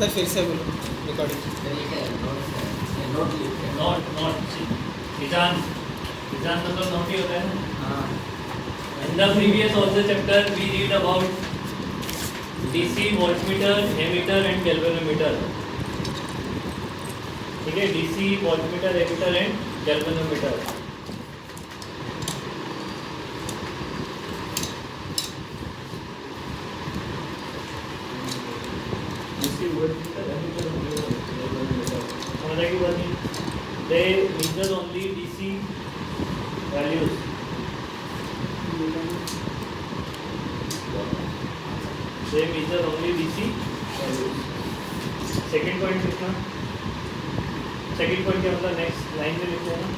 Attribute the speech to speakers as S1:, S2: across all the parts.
S1: Sir फिर से बोलो रिकॉर्डिंग।
S2: किसान मतलब नोट ही होता है ना। In the previous also chapter we read about DC voltmeter, ammeter and galvanometer. ठीक है, DC voltmeter, ammeter and galvanometer. समझ की बात नहीं, they measure only DC values. They measure only DC values. Second point लिखना, second point क्या मतलब next line में लिखते हैं ना।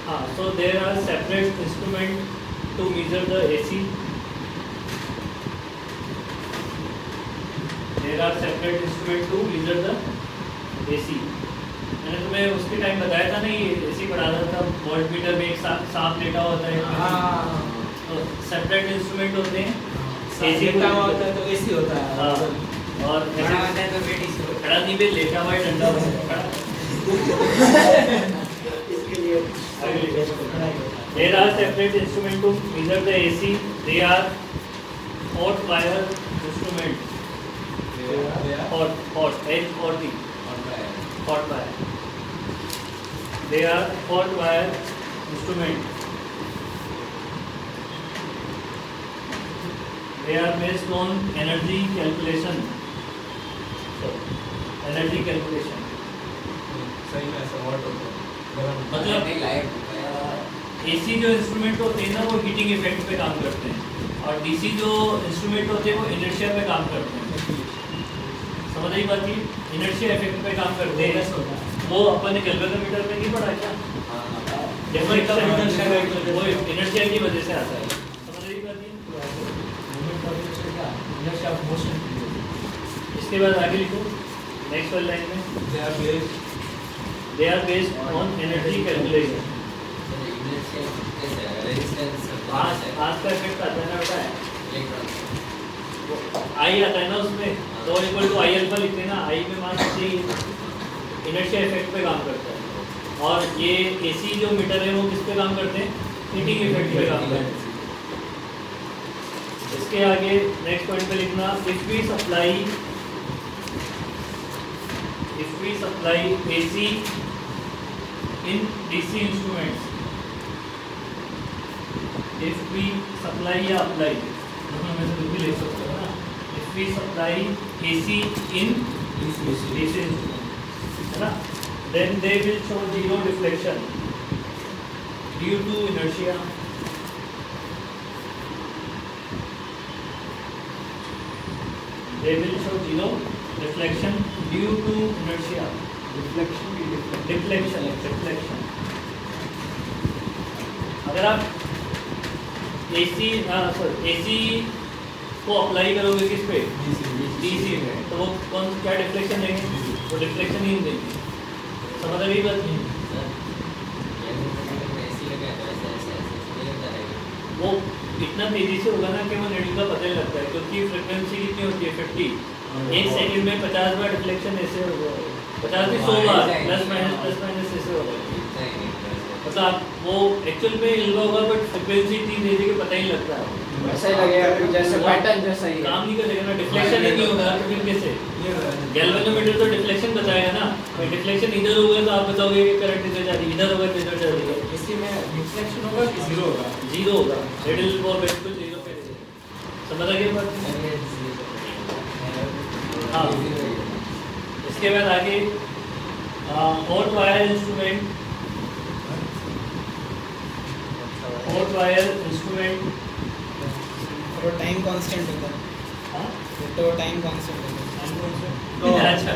S2: हाँ, so there are separate instrument to measure the AC. There are separate instrument to measure the AC. मैंने तुम्हें उसके टाइम बताया था ना, ये AC पढ़ा रहा था, वोल्टमीटर में एक सांप लेटा होता है, तो सेपरेट इंस्ट्रूमेंट होते हैं। AC
S1: लेटा हुआ होता है तो AC होता है।
S2: हाँ, और
S1: खड़ा होता है तो बेटी से
S2: खड़ा नहीं पे लेटा हुआ है, डंडा हुआ है।
S1: इसके लिए
S2: There are separate instrument to measure the AC. They are hot wire instrument. Hot H-O-T. Hot wire. They are hot wire instrument. They are based on energy calculation. So, energy calculation.
S1: सही में ऐसा hot होता है।
S2: मतलब AC जो instrument होते हैं ना, वो हीटिंग इफेक्ट पे काम करते हैं, और DC जो इंस्ट्रूमेंट होते हैं वो इनर्शिया पे काम करते हैं। समझ आई बात की, इनर्शिया इफेक्ट पे काम करते हैं। वो अपन ने गैल्वेनोमीटर में नहीं पढ़ा क्या? वो इनर्शिया की वजह से आता है। समझ आई बात की। इसके बाद आगे लिखो नेक्स्ट वाली लाइन में, they are based on energy calculation. आज का इफेक्ट आता है ना बेटा, आई आता है ना उसमें, तो इक्वल टू आई अल्फा लिखते हैं ना, आई में मान लीजिए इनर्शिया इफेक्ट पे काम करता है, और ये एसी जो मीटर है वो किस पे काम करते हैं? हीटिंग इफेक्ट पे काम करते हैं। इसके आगे नेक्स्ट पॉइंट पे लिखना, if we supply AC in DC instruments, if we supply या apply, दोनों में से कुछ भी ले सकते हो ना। if we supply AC in DC instruments, है ना, then they will show zero deflection due to inertia. They will show zero deflection due to inertia. Deflection. अगर आप AC को अप्लाई करोगे किस पे? DC में, तो वो क्या डिफ्लेक्शन देंगे? वो डिफ्लेक्शन ही देंगे। समझ आ गई बात नहीं? वो इतना तेजी से होगा ना कि वो नीडल का पता नहीं लगता है, क्योंकि फ्रिक्वेंसी कितनी होती है 50, एक सेकंड में 50 बार डिफ्लेक्शन ऐसे होगा, 50 से 100 बार प्लस माइनस ऐसे होगा। मतलब वो एक्चुअल में हिल होगा, बट फ्रिक्वेंसी इतनी तेजी कि पता ही लगता है,
S1: ऐसा ही लगेगा कि जैसे पैटर्न जैसा ही
S2: काम नहीं करेगा ना, डिफ्लेक्शन ही नहीं होगा, तो फिर कैसे? गैल्वेनोमीटर तो डिफ्लेक्शन बताएगा ना, डिफ्लेक्शन इधर होगा तो आप बताओगे कि करंट इधर जा रही है, इधर होगा तो इधर जा रही है।
S1: इसी में डिफ्लेक्शन होगा कि जीरो होगा?
S2: जीरो होगा, मिडिल को बिल्कुल जीरो पे। समझ आ गई बात? हाँ, इसके बाद आगे हॉट वायर इंस्ट्रूमेंट
S1: तो टाइम कांस्टेंट होता है।
S2: हाँ,
S1: तो टाइम कांस्टेंट होता है।
S2: अच्छा,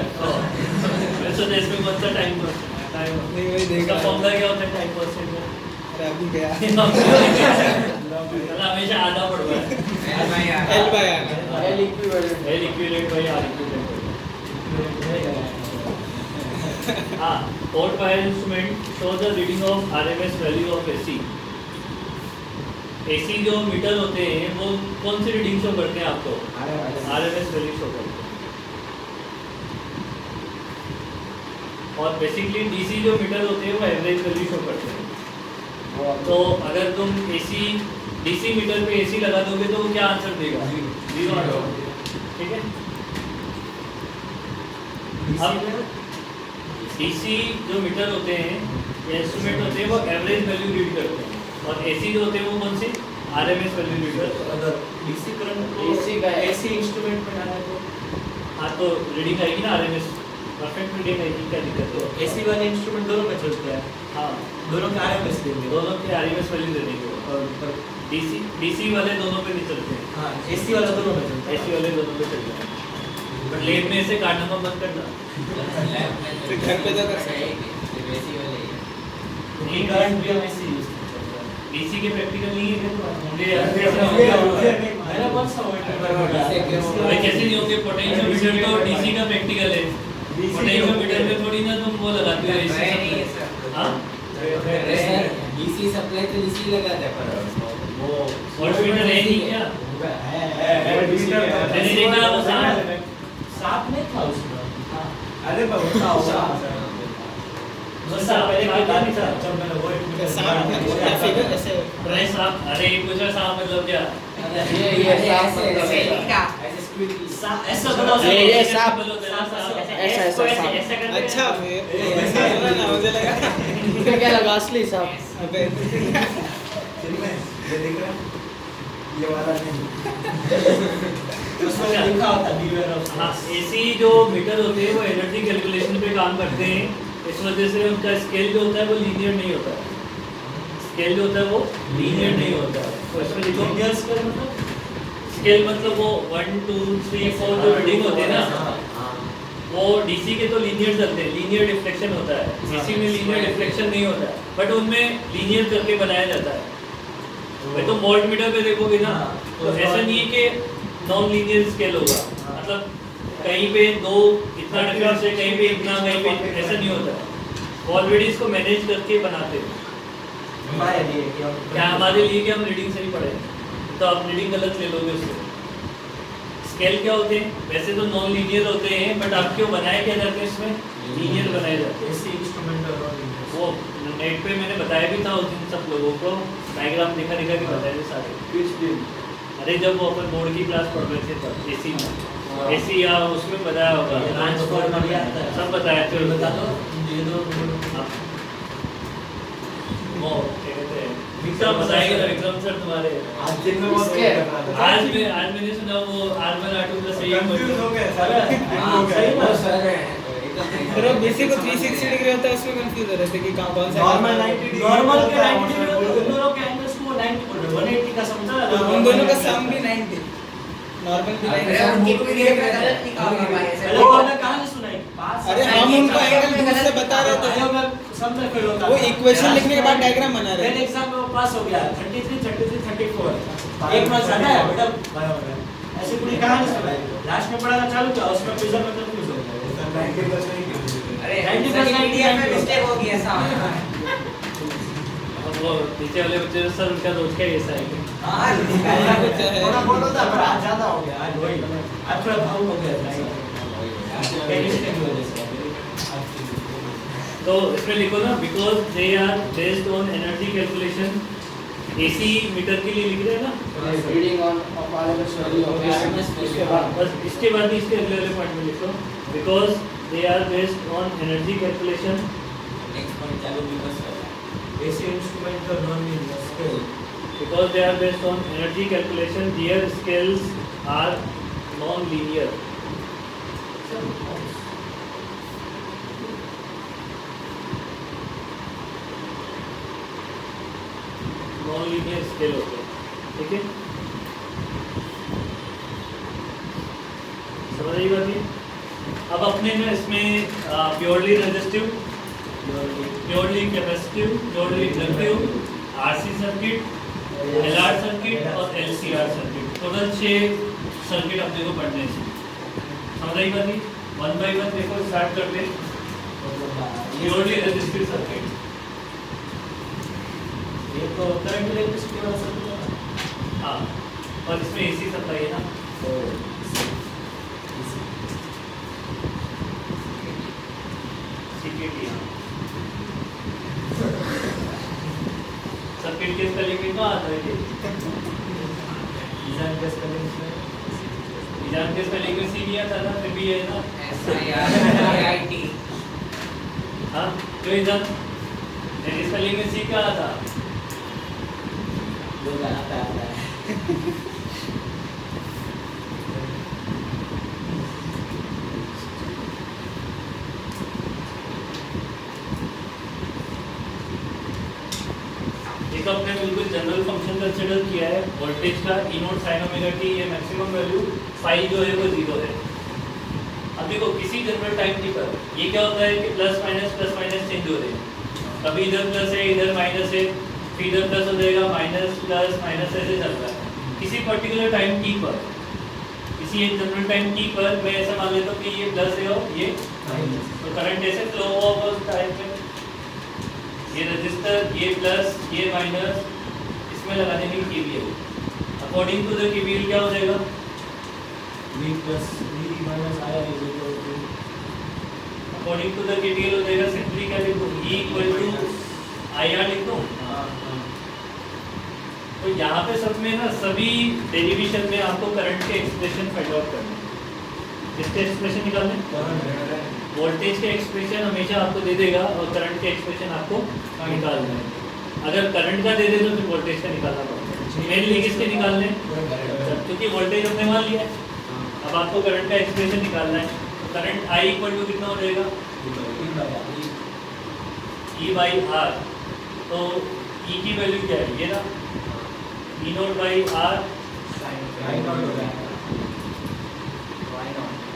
S2: वैसे तो इसमें कौन सा टाइम कांस्टेंट है?
S1: नहीं वही
S2: इसका
S1: देखा।
S2: फॉर्मूला क्या होता है टाइम कांस्टेंट का?
S1: अरे अभी गया।
S2: हमेशा आधा पड़ता है,
S1: L equivalent.
S2: L equivalent by R equivalent. हाँ, hot wire instrument show the reading of RMS value of AC AC जो मीटर होते हैं वो कौन सी रीडिंग शो करते हैं आपको? आरएमएस वैल्यू शो करते हैं। और बेसिकली डीसी जो मीटर होते हैं वो एवरेज वैल्यू शो करते हैं। तो अगर तुम एसी डीसी मीटर पे एसी लगा दोगे तो वो क्या आंसर देगा? Zero answer. ठीक है। अब डीसी जो मीटर होते हैं या इंस्ट्रूमेंट होते हैं वो एवरेज वैल्यू रीड करते हैं, और एसी जो होते हैं वो कौन सी? आरएमएस वैल्यू रीड करते हैं।
S1: अगर डीसी करंट
S3: AC का
S1: एसी इंस्ट्रूमेंट में डाला तो
S2: हाँ, तो रीडिंग आएगी ना आरएमएस, परफेक्ट रीडिंग आएगी, क्या दिक्कत है?
S1: एसी वाले इंस्ट्रूमेंट दोनों में चलते हैं,
S2: हाँ,
S1: दोनों के आरएमएस देंगे।
S2: दोनों के आरएमएस वैल्यू दे देंगे। और डीसी वाले दोनों पे नहीं चलते हैं,
S1: हाँ, एसी वाला दोनों में चलता है।
S2: एसी वाले दोनों पे चलते हैं। पर लैब में से कार्ड नंबर बंद करना।
S3: घर पे तो कर सकते हैं AC वाले
S2: नहीं,
S1: करंट भी हम एसी यूज करते हैं।
S2: डीसी के प्रैक्टिकल नहीं है क्या तुम्हारे? होंगे यार।
S1: मेरा कौन सा
S2: अबे कैसे नहीं होंगे? पोटेंशियोमीटर तो डीसी का प्रैक्टिकल है। पोटेंशियोमीटर में थोड़ी ना तुम वो लगाते हो एसी। हाँ,
S3: डीसी सप्लाई तो डीसी लगाते हैं पर
S1: वो
S2: वोल्टमीटर है नहीं क्या? मैंने देखा वो
S1: साफ नहीं था उसमें।
S3: अरे
S1: बहुत था उसका।
S2: बस आप पहले क्या नहीं था?
S1: जब मैंने वोल्टमीटर
S2: अरे साहब, अरे पूछा साहब मतलब क्या?
S3: ये
S1: ऐसा बना
S3: ये साहब
S2: ऐसा
S4: अच्छा मुझे लगा क्या लगा असली साहब। अबे
S1: ये देख रहा है? ये वाला नहीं। उसमें लिखा होता beware of
S2: हाँ, एसी जो मीटर होते हैं वो एनर्जी कैलकुलेशन पे काम करते हैं। इस वजह से उनका स्केल जो होता है वो लीनियर नहीं होता है। स्केल जो होता है वो लीनियर नहीं होता है। तो इसमें लिखो
S1: Linear scale मतलब
S2: स्केल मतलब वो 1 2 3 4 जो रीडिंग होते हैं ना, वो डीसी के तो लीनियर चलते हैं, लीनियर डिफ्लेक्शन होता है। एसी में लीनियर डिफ्लेक्शन नहीं होता है, बट उनमें लीनियर करके बनाया जाता है। भाई तुम वोल्ट मीटर पे देखोगे ना, तो ऐसा नहीं है कि नॉन लीनियर स्केल होगा, मतलब कहीं पे दो इतना डिफरेंस है, कहीं पे इतना, कहीं पे ऐसा नहीं होता है। ऑलरेडी इसको मैनेज करके बनाते हैं।
S1: हमारे लिए कि हम
S2: क्या हमारे लिए कि हम रीडिंग सही पढ़े, तो आप रीडिंग गलत ले लोगे उससे। स्केल क्या होते हैं? वैसे तो नॉन लीनियर होते हैं, बट आप क्यों बनाए क्या जाते हैं इसमें? लीनियर बनाए जाते हैं।
S1: एसी इंस्ट्रूमेंट और
S2: वो नेट पे मैंने बताया भी था उस दिन सब लोगों को, डायग्राम दिखा के बताए थे सारे।
S1: कुछ दिन
S2: अरे जब वो अपन बोर्ड की क्लास पढ़ रहे थे तब एसी में, एसी या उसमें बताया होगा,
S1: ट्रांसफार्मर भी आता है।
S2: सब बताया थे।
S1: बता दो ये दो
S2: वो क्या कहते हैं, विक्रम बताएगा ना, विक्रम सर तुम्हारे।
S1: आज दिन में बहुत
S3: इसके-
S1: वेट कर रहा था।
S2: आज मैंने सुना वो R1 R2 का सही
S1: कंफ्यूज हो गए
S2: सारा।
S1: हो गए
S4: फिर अब बीसी को 360 डिग्री होता है उसमें कंफ्यूज हो रहे थे कि कहां कौन सा
S1: नॉर्मल 90 डिग्री नॉर्मल के 90 डिग्री उन दोनों के एंगल्स को 90 बोल रहे 180 का समझा ना
S4: उन दोनों का सम भी 90 नॉर्मल भी 90।
S1: वो हमने कहानी सुनाई पास
S4: अरे हम उनको एंगल दूर से बता रहे थे,
S1: सब में फेल होता
S4: वो इक्वेशन लिखने के बाद डायग्राम बना रहे
S1: देन
S4: थे।
S1: एग्जाम में वो पास हो गया 33 33 34 एक मार्क्स आता है बेटा ऐसी पूरी कहानी सुनाई लास्ट में पढ़ाना चालू किया उसमें क्विज में कंफ्यूज हो गया 90%
S3: अरे 90% मिस्टेक हो गया साहब।
S2: अब वो नीचे वाले बच्चे सर उनका रोज का ऐसा है।
S3: हां
S1: थोड़ा बहुत होता है पर आज ज्यादा हो गया आज वही आज थोड़ा भाव हो गया केमिस्ट्री की वजह से
S2: तो इसमें लिखो ना, because they are based on energy calculation. AC meter के लिए लिख रहे हैं ना,
S3: reading on of RMS value of
S2: इसके बाद बस इसके बाद ही इसके अगले वाले पॉइंट में लिखो, because they are based on energy calculation.
S3: Next point चालू भी बस
S1: एसी इंस्ट्रूमेंट का non linear scale
S2: Because they are based on energy calculation, their scales are non-linear. Non-linear scale होते हैं, ठीक है? समझ आई बात ये? अब अपने में इसमें purely resistive, purely capacitive, purely inductive, RC circuit, LR circuit और एलसीआर सर्किट, टोटल 6 सर्किट अपने को पढ़ने हैं। समझ आई बात? वन बाय वन देखो, स्टार्ट करते हैं। प्योरली रेजिस्टिव सर्किट,
S1: ये तो करंट इलेक्ट्रिसिटी वाला सर्किट है
S2: हाँ, और इसमें एसी सप्लाई है ना, सीकेटी। हाँ, सर्किट के स्पेलिंग में कहाँ आता है ये?
S1: डिजाइन के स्पेलिंग में
S2: डिजाइन के स्पेलिंग में सी दिया था ना, फिर भी है ना।
S3: SIRIT
S2: हाँ, जो इधर मेरी स्पेलिंग में सी क्या आता?
S1: जो आता है
S2: एक अपने बिल्कुल जनरल फंक्शन कंसीडर किया है वोल्टेज का, ई नोट साइन ओमेगा टी, ये मैक्सिमम वैल्यू फाई जो है वो 0 है। अब देखो किसी जनरल टाइम टी पर ये क्या होता है कि प्लस माइनस चेंज हो रहे हैं, कभी इधर प्लस है इधर माइनस है, फिर इधर प्लस हो जाएगा माइनस प्लस माइनस ऐसे चल रहा है। किसी पर्टिकुलर टाइम टी पर, किसी एक जनरल टाइम टी पर मैं ऐसा मान लेता हूँ कि ये प्लस है और ये तो करंट ऐसे फ्लो होगा उस टाइम में, ये रजिस्टर ये प्लस ये माइनस, इसमें लगा देंगे KVL. According to the KVL क्या हो जाएगा?
S1: V plus V minus I is equal to
S2: according to the KVL हो जाएगा, सिंपली क्या लिखूं, E इक्वल टू IR लिख दूं। तो यहाँ पे सब में ना सभी डेरिवेशन में आपको करंट के एक्सप्रेशन फाइंड आउट करने हैं। किसके एक्सप्रेशन निकालने? वोल्टेज के एक्सप्रेशन हमेशा आपको दे देगा और करंट के एक्सप्रेशन आपको निकालना है। अगर करंट का दे दे तो फिर वोल्टेज का निकालना पड़ता है। मेनली किसके निकालने हैं? क्योंकि वोल्टेज हमने मान लिया है, अब आपको करंट का एक्सप्रेशन निकालना है। तो करंट I इक्वल टू कितना हो जाएगा? E by R। तो E की वैल्यू क्या है? ये ना E naught by R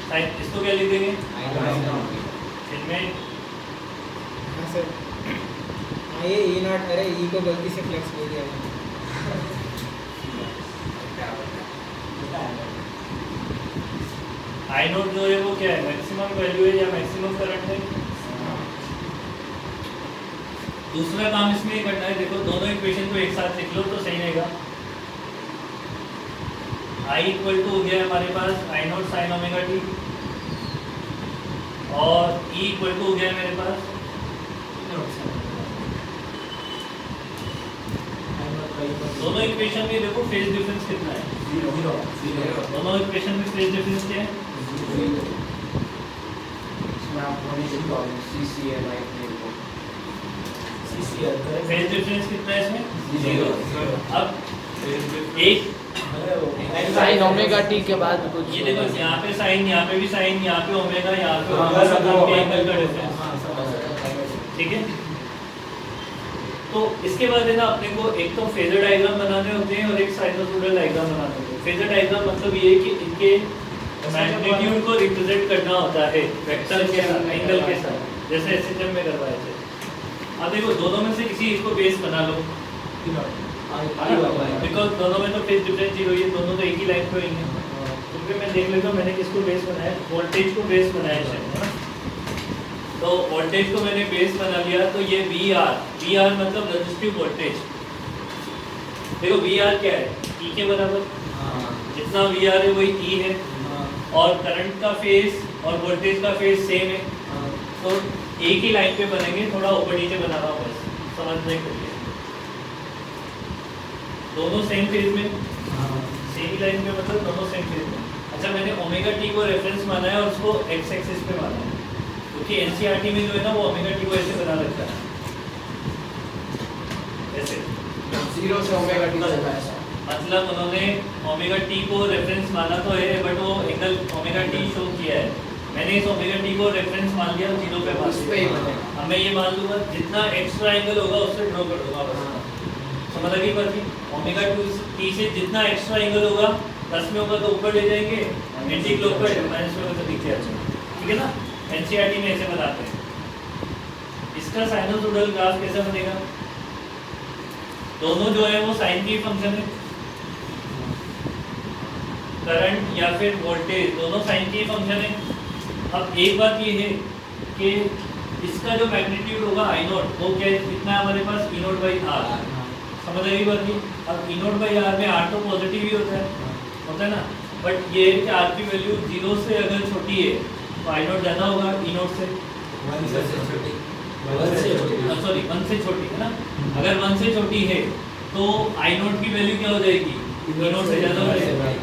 S2: sine, इसको क्या लिख देंगे? इनमें
S4: हाँ सर, हाँ ये ई नॉट, अरे ई को गलती से फ्लेक्स बोल दिया मैंने।
S2: आई नोट जो है वो क्या है? मैक्सिमम वैल्यू है या मैक्सिमम करंट है? दूसरा काम इसमें ये करना है, देखो दोनों इक्वेशन को एक साथ लिख लो तो सही रहेगा। I इक्वल टू हो गया हमारे पास आई नोट साइन ओमेगा टी और E इक्वल टू हो गया मेरे पास दोनों इक्वेशन में देखो फेज डिफरेंस कितना है? दोनों इक्वेशन में फेज डिफरेंस क्या है? फेज डिफरेंस कितना है इसमें? 0। अब एक
S3: साइन ओमेगा टी के बाद कुछ
S2: ये देखो यहाँ पे साइन, यहाँ पे भी साइन, यहाँ पे ओमेगा, यहाँ पे ओमेगा, सब के एंगल का डिफरेंस, ठीक है। तो इसके बाद है ना अपने को एक तो फेजर डायग्राम बनाने होते हैं और एक साइनोसॉइडल डायग्राम बनाने होते हैं। फेजर डायग्राम मतलब ये है कि इनके मैग्नीट्यूड को रिप्रेजेंट करना होता है वेक्टर के साथ, एंगल के साथ, जैसे एसएचएम में करवाए थे। अब देखो दोनों में से किसी एक को बेस बना लो, बिकॉज दोनों में तो फेज डिफरेंस 0 है, दोनों तो एक ही लाइन पे होंगे। तो फिर मैं देख लेता हूँ मैंने किसको बेस बनाया, वोल्टेज को बेस बनाया शायद, है ना। तो वोल्टेज को मैंने बेस बना लिया, तो ये VR मतलब रेजिस्टिव वोल्टेज। देखो VR क्या है? E के बराबर, जितना VR है वही E है, और करंट का फेज और वोल्टेज का फेज सेम है, तो एक ही लाइन पे बनेंगे, थोड़ा ऊपर नीचे बना रहा हूँ बस समझने के लिए। दोनों सेम फेज में, सेम ही लाइन पे मतलब दोनों सेम फेज में। अच्छा मैंने ओमेगा टी को रेफरेंस माना है और उसको एक्स एक्सिस पे माना है, क्योंकि एनसीईआरटी में जो है ना वो ओमेगा टी को ऐसे बना रखता है, ऐसे
S3: 0 से ओमेगा टी तक ऐसा।
S2: मतलब उन्होंने ओमेगा टी को रेफरेंस माना तो है, बट वो एंगल ओमेगा टी शो किया है। मैंने इस ओमेगा टी को रेफरेंस मान लिया, 0 पे मान लिया। अब मैं ये मान लूँगा जितना एक्स्ट्रा एंगल होगा उससे ड्रॉ कर दूंगा बस, समझ लगी बात? ओमेगा टी से जितना एक्स्ट्रा एंगल होगा, प्लस में होगा तो ऊपर ले जाएंगे, एंटी क्लॉकवाइज माइनस में होगा तो नीचे आ जाएगा, ठीक है ना। एनसीईआरटी में ऐसे बताते हैं। इसका साइनोसॉइडल ग्राफ कैसा बनेगा? दोनों जो है वो साइन की फंक्शन है, करंट या फिर वोल्टेज दोनों साइन की फंक्शन है। अब एक बात ये है कि इसका जो मैग्नीट्यूड होगा आई नोट, वो क्या कितना है हमारे पास? ई नोट बाई आर, समझ आई बात नहीं। अब ई नोट बाई आर में आर तो पॉजिटिव ही होता है ना, बट ये है कि आर की वैल्यू 0 से अगर छोटी है तो आई नोट ज़्यादा होगा ई नोट से, सॉरी 1 से छोटी है ना। अगर 1 से छोटी है तो आई नोट की वैल्यू क्या हो जाएगी, ई नोट से ज़्यादा हो जाएगी।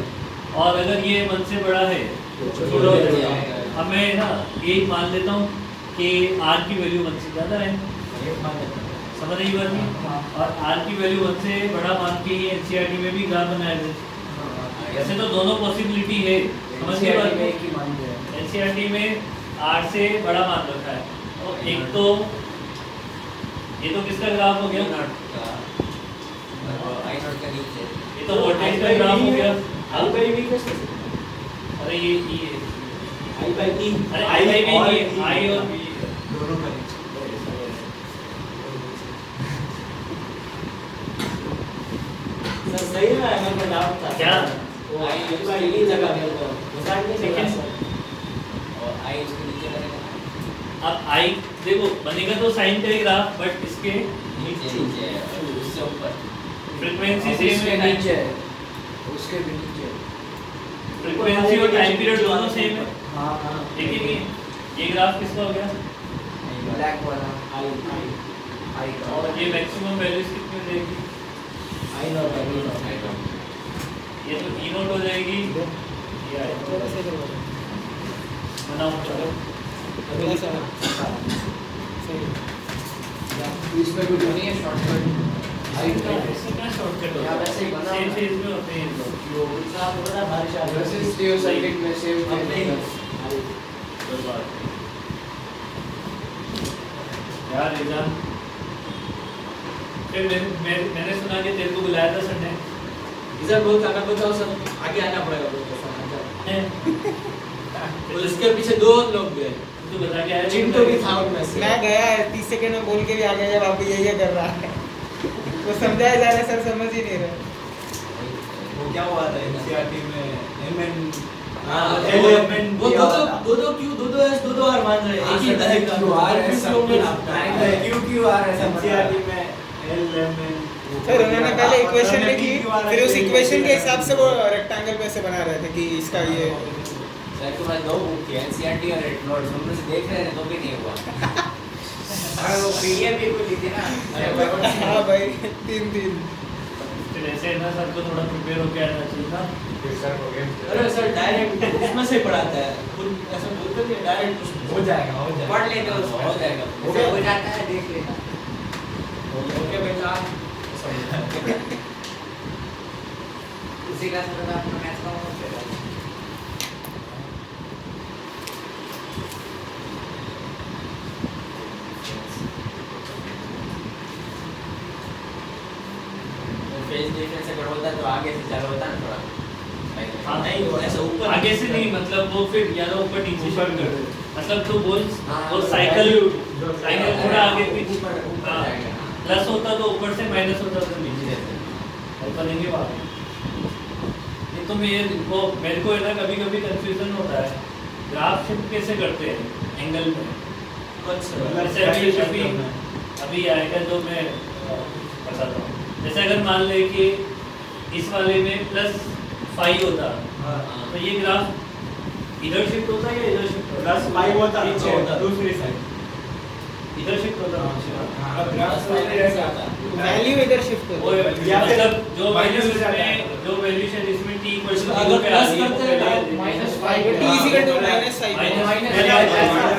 S2: और अगर ये 1 से बड़ा है तो छोटा हो जाएगा। अब मैं ना एक मान लेता हूँ कि आर की वैल्यू 1 से ज़्यादा है, समझ रही बात नहीं। और आर की वैल्यू 1 से बड़ा मान के ये एनसीईआरटी में भी ग्राफ बनाया जाए। ऐसे तो दोनों पॉसिबिलिटी है, समझ गए बात में। एनसीईआरटी में आर से बड़ा मान रखा है। तो एक तो ये तो किसका ग्राफ हो गया, ये तो वोल्टेज का ग्राफ हो गया। अरे ये
S1: आई बाई ई,
S2: अरे आई बाई बी, आई और बी
S1: दोनों का सर सही है। मेरे को डाउट था
S2: क्या?
S1: वो आई बाई ई जगह मेरे को डिसाइड नहीं
S2: ठीक
S1: लगा
S2: है।
S1: सर।
S3: और आई उसके नीचे लगेगा,
S2: अब आई देखो बनेगा तो साइन का ही ग्राफ, बट इसके
S3: नीचे उससे ऊपर
S2: फ्रीक्वेंसी सेम है,
S3: नीचे है, उसके भी नीचे है।
S2: फ्रीक्वेंसी और टाइम पीरियड दोनों सेम है।
S1: हां हां
S2: लेकिन ये ग्राफ किसका हो गया,
S3: ब्लैक वाला
S1: आई
S3: आई का
S2: और ये मैक्सिमम वैल्यूज कितनी हो जाएगी,
S1: आई नॉट आई नॉट
S3: आई का
S2: ये तो ई नोट हो जाएगी, ये आई
S4: थोड़ा सा इधर बढ़ो।
S2: बनाओ चलो।
S4: थोड़ा सा सही
S3: इसमें कुछ नहीं है शॉर्टकट आई का
S2: इससे क्या शॉर्टकट
S3: यहाँ वैसे ही बना
S2: सेम
S3: हुआ है।
S2: चीज में होते हैं ये लोग।
S1: यो इतना बड़ा बारिश आ
S3: वैसे
S1: रही
S3: स्टीरियो सर्किट में सेम
S1: अपने ही
S3: है।
S2: कोई बात नहीं। यार रिजान फिर मैंने सुना कि तेरे को बुलाया था सर ने।
S1: इधर बहुत आना बताओ सर, आगे आना पड़ेगा बहुत सर। और इसके पीछे दो लोग गए,
S2: तू बता के आया
S1: चिंटू भी था उनमें से।
S4: मैं गया 30 सेकंड में बोल के भी आ गया जब आप ये कर रहा है। वो समझाया जा रहा है सर, समझ ही नहीं रहे।
S1: वो क्या हुआ था एनसीईआरटी में एमएन
S3: हाँ,
S1: एलिमेंट वो दो क्यू दो एस दो आर मान रहे हैं, एक ही है का
S3: क्यू आर है सब कुछ
S1: क्यू क्यू आर है एनसीईआरटी में एलिमेंट।
S4: सर उन्होंने पहले इक्वेशन लिखी, फिर उस इक्वेशन के हिसाब से वो रेक्टेंगल पे से बना रहे थे कि इसका ये
S3: सर के पास दो बुक थी एनसीईआरटी और रेड नोट्स, हम लोग से देख रहे हैं तो भी नहीं हुआ। अरे वो पीडीएफ भी कोई लिखी ना, अरे
S4: हाँ भाई 3
S2: फिर ऐसे है ना सर को थोड़ा प्रिपेयर होके आना चाहिए ना।
S1: अरे सर डायरेक्ट उसमें से पढ़ाता है, खुद ऐसा बोलते नहीं डायरेक्ट हो जाएगा
S3: पढ़ लेते हो हो जाएगा, हो जाता है देख लेना।
S1: ओके बेटा
S3: उसी क्लास में तो अपना मैथ्स का होमवर्क है। फेज डिफरेंस अगर होता तो आगे से चालू होता ना थोड़ा।
S2: हाँ
S1: नहीं वो ऐसा ऊपर
S2: आगे से नहीं, मतलब वो फिर या तो ऊपर नीचे
S1: ऊपर
S2: शिफ्ट कर
S1: कर
S2: दे। मतलब तो बोल
S3: हाँ,
S2: वो साइकिल
S3: साइकिल
S2: थोड़ा आगे पीछे
S3: ऊपर
S2: हाँ,
S3: जाएगा।
S2: प्लस होता तो ऊपर से माइनस होता तो नीचे और बनेंगे वहाँ ये तो मेरे को है ना कभी कभी कंफ्यूजन होता है ग्राफ शिफ्ट कैसे करते हैं एंगल में। जैसे अभी आएगा जो मैं बताता हूँ। जैसे अगर मान ले कि इस वाले में +5 होता तो ये ग्राफ इधर शिफ्ट होता है या इधर शिफ्ट होता है?
S1: +5 होता
S2: नीचे होता
S1: दूसरी साइड
S2: इधर शिफ्ट होता है।
S4: वैल्यू इधर शिफ्ट
S2: वो
S4: हो
S2: मतलब जो
S1: minus
S2: वैल्यू
S1: हो जाता है।
S2: इसमें जो वैल्यू शायद इसमें t इक्वल टू
S1: अगर
S2: पे आ
S1: plus
S2: रही है वो
S1: करते हैं
S2: पहले
S3: minus
S4: t is equal to -5
S2: minus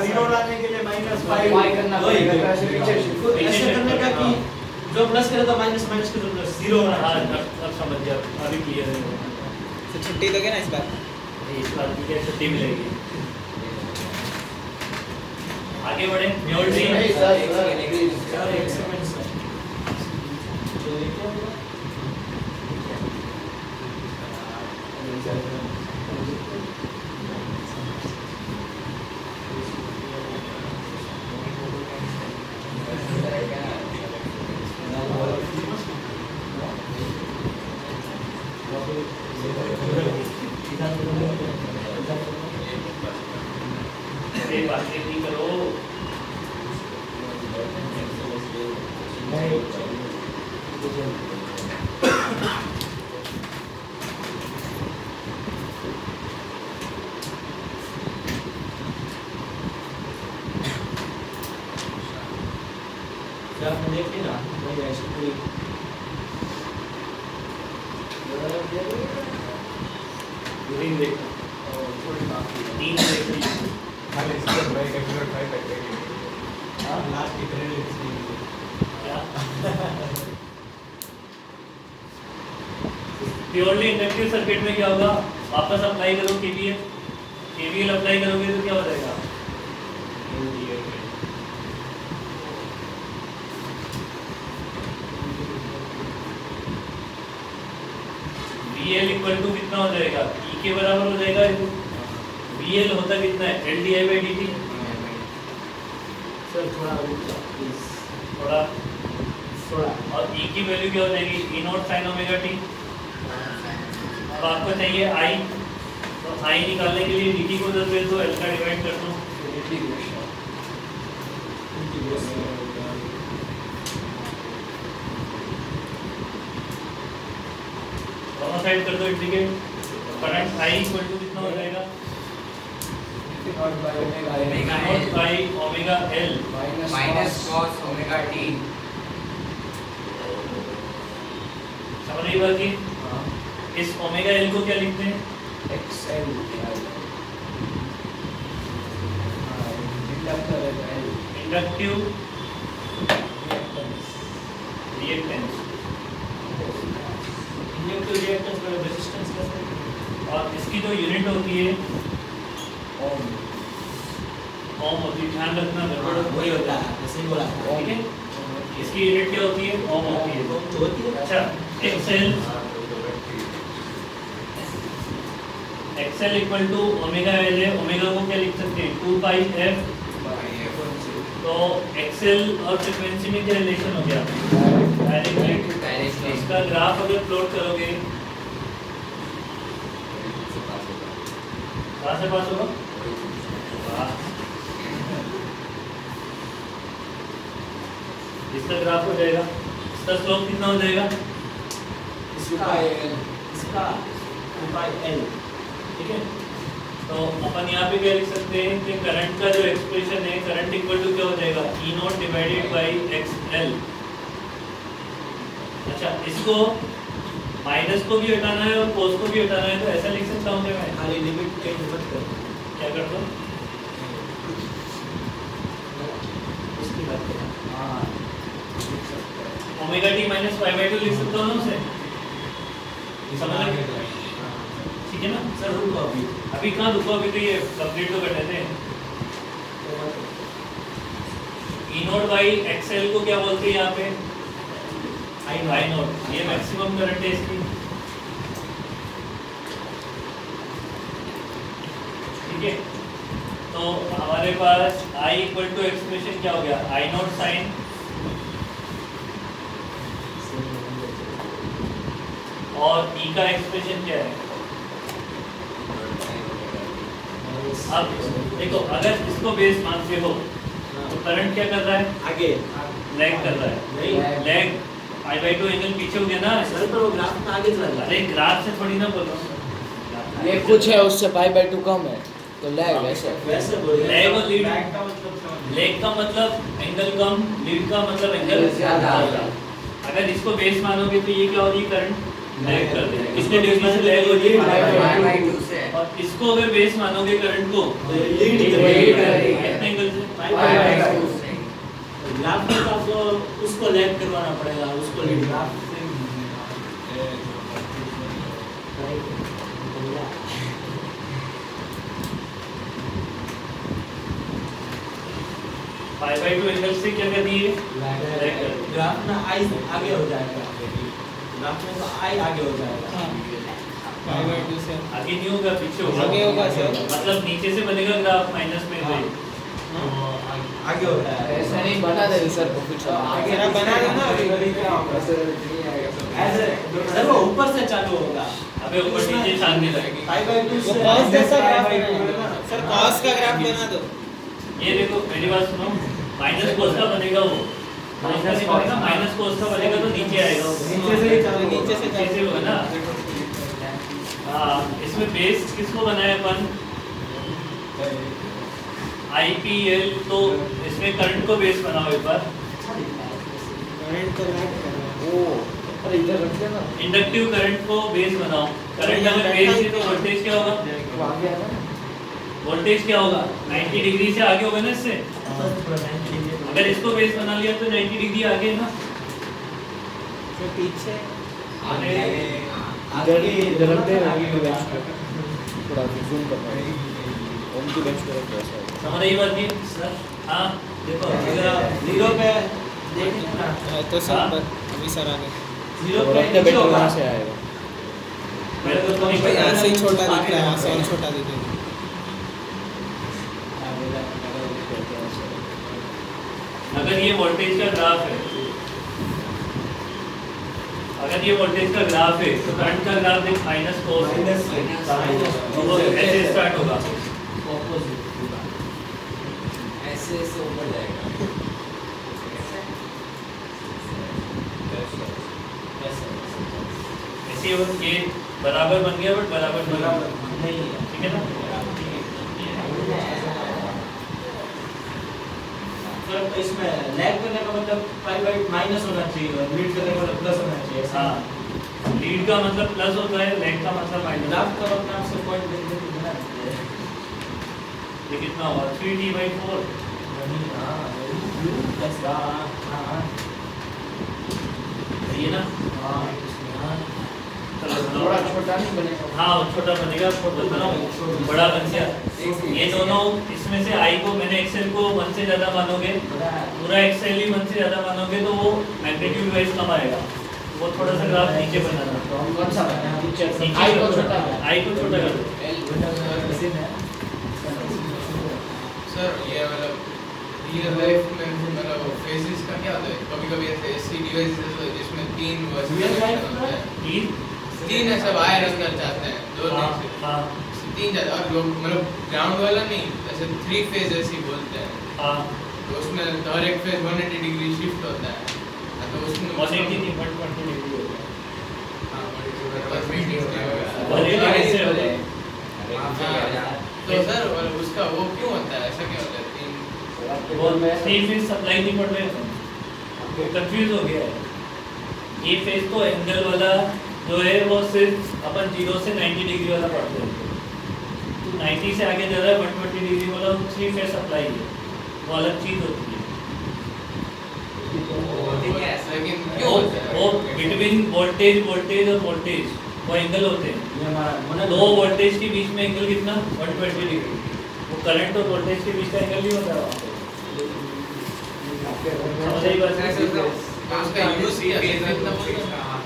S1: zero लाने के लिए -5
S3: y करना पड़ेगा, तो ऐसे पीछे shift
S1: तो ऐसे करने का कि जो प्लस करे तो माइनस माइनस के तो प्लस जीरो होना
S2: हाँ
S1: चाहिए।
S2: अब समझ गया, अभी क्लियर है।
S4: तो छुट्टी दोगे ना इस बार?
S2: इस बार की क्या छुट्टी मिलेगी। आगे बढ़े म्योर जी
S1: सर एक सेकंड सर तो ये क्या हुआ
S2: ये बातें नहीं करो।
S1: नहीं ग्राफ में देखिए ना वही ऐसे पूरी
S2: ग्रीन देखो
S3: थोड़ी बाकी है।
S2: 3 देखो
S1: लास्ट की क्रेडिट
S2: प्योरली इंडक्टिव सर्किट में क्या होगा? वापस अप्लाई करो केवीएल, केवीएल अप्लाई करोगे तो क्या हो जाएगा? VL इक्वल टू कितना हो जाएगा? E के बराबर हो जाएगा। VL होता कितना है? L di by dt।
S1: Sir थोड़ा प्लीज
S2: थोड़ा
S1: थोड़ा
S2: और E की वैल्यू क्या हो जाएगी? E not sin omega t। अब आपको चाहिए I, तो I निकालने के लिए dt को 10 भेज दो, L का डिवाइड कर दो। दोनों साइड कर दो integrate. Current I equal to कितना हो जाएगा?
S3: Naught by omega
S2: naught by omega L
S3: minus cos omega t।
S2: समझ रही बात की? इस ओमेगा L को क्या लिखते हैं?
S3: XL इंडक्टर है
S2: इंडक्टिव रिएक्टेंस।
S1: इंडक्टिव रिएक्टेंस का रेजिस्टेंस कैसे
S2: और इसकी जो यूनिट होती है
S1: ओम
S2: ओम होती है, ध्यान रखना गड़बड़
S1: वही होता है जैसे ही बोला
S2: ठीक है। इसकी यूनिट क्या होती है? ओम होती है।
S1: ओम तो होती है
S2: अच्छा XL XL equal to omega L है। ओमेगा को क्या लिख सकते हैं? 2 पाई एफ। तो एक्सएल और फ्रीक्वेंसी में क्या रिलेशन हो गया? डायरेक्टली। इसका ग्राफ अगर प्लॉट करोगे कहाँ से पास होगा? वाह। इसका ग्राफ हो जाएगा, इसका स्लोप कितना हो जाएगा?
S1: इसका पाई एल
S2: ठीक है। तो अपन यहाँ पे क्या लिख सकते हैं कि करंट का जो एक्सप्रेशन है, करंट इक्वल टू क्या हो जाएगा? E not divided by XL। अच्छा इसको माइनस को भी हटाना है और कोस को भी हटाना है, तो ऐसा लिख सकता हूँ कि मैं
S1: खाली लिमिट चेंज मत कर
S2: क्या करता हूँ?
S1: उसकी बात करें
S3: हां
S2: omega T minus pi by 2 लिख सकता हूँ ना उसे? समझ लगे? ठीक है ना?
S1: सर रुको
S2: अभी कहाँ रुको? अभी तो ये कंप्लीट तो कर लेते हैं। E नॉट बाई XL को क्या बोलते हैं यहाँ पे? I not. ये मैक्सिमम करंट है इसकी। ठीक है। तो हमारे पास I इक्वल टू एक्सप्रेशन क्या हो गया? I नॉट साइन और E का एक्सप्रेशन क्या है? अब देखो अगर इसको बेस मानते हो तो करंट क्या कर रहा है?
S1: आगे
S2: लैग कर रहा है।
S1: नहीं
S2: लैग पाई बाई 2 एंगल पीछे हो गया ना।
S1: सर पर वो ग्राफ में आगे चला
S2: अरे ग्राफ से थोड़ी ना बोल रहा हूँ।
S5: ये कुछ है उससे पाई बाई 2 कम है तो लैग ऐसे
S1: वैसे बोल रहे
S2: लैग और लीड,
S3: बैक का मतलब
S2: लैग का मतलब एंगल कम, लीड का मतलब एंगल
S3: ज्यादा।
S2: अगर इसको बेस मानोगे तो ये क्या हो रही है? करंट लैग कर रही है। कितने डिग्री से लैग हो रही है?
S3: बाय 2 से
S2: और इसको अगर बेस मानोगे करंट को
S1: लीड कर रही
S3: लीड कर
S1: है
S3: रही है।
S2: कितने एंगल से?
S3: बाय 2 से
S1: ग्राफ में तो आपको उसको लैग करवाना पड़ेगा उसको lead graph
S2: pi by 2 angle से क्या कर दिए? लैग कर दिए।
S1: ग्राफ में आई आगे हो जाएगा ग्राफ में तो आई आगे हो जाएगा
S4: हाँ पाई बाई 2 से
S2: आगे नहीं होगा, पीछे होगा।
S4: आगे होगा सर।
S2: मतलब नीचे से बनेगा ग्राफ माइनस में
S1: हाँ। आगे होता है
S5: ऐसा नहीं बना दे सर को कुछ
S4: आगे ना बना दो ना अभी
S1: ऐसे सर वो ऊपर से चालू होगा
S2: अबे ऊपर नीचे छानने लगेगी।
S1: पाई बाई 2
S4: वो
S1: से
S4: कॉस जैसा ग्राफ
S1: पाई
S4: बना
S1: बाई
S4: दो।
S1: 2
S4: सर कॉस का ग्राफ बना दो।
S2: ये देखो मेरी बात सुनो, माइनस कोस का बनेगा वो माइनस का माइनस कोस का बनेगा तो नीचे आएगा वो।
S1: नीचे से ही चालू
S4: नीचे से
S2: नीचे से होगा ना। हाँ इसमें बेस किसको बनाया अपन? IPL। तो इसमें करंट को बेस बनाओ एक बार।
S4: करंट तो लैग कर रहा है।
S5: ओ अरे इधर रख देना।
S2: इंडक्टिव करंट को बेस बनाओ। करंट अगर बेस है तो वोल्टेज क्या होगा?
S5: वो आ गया ना।
S2: वोल्टेज क्या होगा? 90 डिग्री से आगे होगा ना इससे। अगर इसको बेस बना लिया तो 90 डिग्री आगे ना।
S4: फिर पीछे
S2: आगे
S5: इधर इधर रख दे ओम की बेंच पे। थोड़ा जूम करना है। ओम की बेंच पे रख दो ऐसा।
S2: समझ आई बात ये सर? हाँ देखो अगर
S1: 0 पे देखिए ना,
S4: तो
S2: हाँ?
S4: सब अभी सर आ गए।
S1: 0
S5: और
S1: पे
S5: रखते
S1: नीचे
S5: बेटर
S1: होगा।
S5: कहाँ से आएगा?
S2: मेरे को तो नहीं
S4: भाई
S2: पता।
S4: यहाँ से ही छोटा दिख रहा है, यहाँ से और छोटा दिखेगा।
S2: अगर ये वोल्टेज का ग्राफ है, अगर ये वोल्टेज का ग्राफ है तो करंट का ग्राफ देख माइनस कोस तो वो ऐसे स्टार्ट होगा।
S3: ऐसे ऐसे ऊपर जाएगा।
S2: ऐसे ये बराबर बन गया बट बराबर
S1: नहीं है।
S2: ठीक है ना?
S1: सर इसमें लैग करने का मतलब पाई बाई माइनस होना चाहिए और लीड करने का मतलब प्लस होना चाहिए।
S2: हाँ, लीड का मतलब प्लस होता है, लैग का मतलब माइनस।
S1: ग्राफ का अपने आप से पॉइंट देख के बना दीजिए।
S2: ये कितना हुआ? 3D/4।
S1: नहीं, हाँ, प्लस हाँ,
S2: सही है ना?
S1: हाँ,
S2: चलो
S5: थोड़ा
S2: बनाओ।
S5: छोटा नहीं बनेगा।
S2: हाँ वो छोटा बनेगा, छोटा बनाओ, बड़ा बन गया। ये दोनों इसमें से आई को मैंने एक्सेल को 1 से ज़्यादा मानोगे, पूरा एक्सेल ही 1 से ज़्यादा मानोगे तो वो मैग्नीट्यूड वाइज कम आएगा। वो थोड़ा सा ग्राफ नीचे बनाना।
S5: तो हम कौन सा बनाएं?
S2: नीचे
S5: आई को छोटा है।
S2: आई को छोटा कर दो।
S6: सर ये मतलब रियल लाइफ में मतलब फेजेस का क्या होता है? कभी-कभी ऐसे एसी डिवाइसेस होते हैं जिसमें 3
S1: Real life
S6: वर्सेस होते हैं।
S2: तीन?
S6: 3 ऐसे वायर अंदर जाते हैं, 2
S2: हाँ
S6: नहीं से
S2: हाँ
S6: 3 जाते हैं और लोग मतलब ग्राउंड वाला नहीं, ऐसे 3 फेज ऐसे ही बोलते हैं।
S2: हाँ।
S6: तो उसमें हर एक फेज 180 डिग्री शिफ्ट होता है। तो उसमें
S2: 180 नहीं 120 डिग्री होगा।
S6: हाँ 120 डिग्री होगा।
S2: बनेगा ऐसे होगा।
S6: हाँ, तो सर मतलब उसका वो क्यों होता है? ऐसा क्यों होता है? 3
S2: वो 3 फेज सप्लाई नहीं पड़ रहे हैं, कंफ्यूज हो गया है। ये फेज तो एंगल वाला जो है वो सिर्फ अपन 0 से 90 डिग्री वाला पढ़ते हैं। तो 90 से आगे जा रहा है 120 डिग्री वाला 3 फेज सप्लाई है, वो अलग चीज़ होती है।
S6: ठीक है, लेकिन क्यों होता है?
S2: वो बिटवीन वोल्टेज और वोल्टेज वो एंगल होते हैं।
S1: ये हमारा
S2: दो वोल्टेज के बीच में एंगल कितना? 120 डिग्री। वो करंट और वोल्टेज के बीच का एंगल नहीं होता है वहाँ पे। समझ आई बात?
S6: उसका यूज क्या है? कितना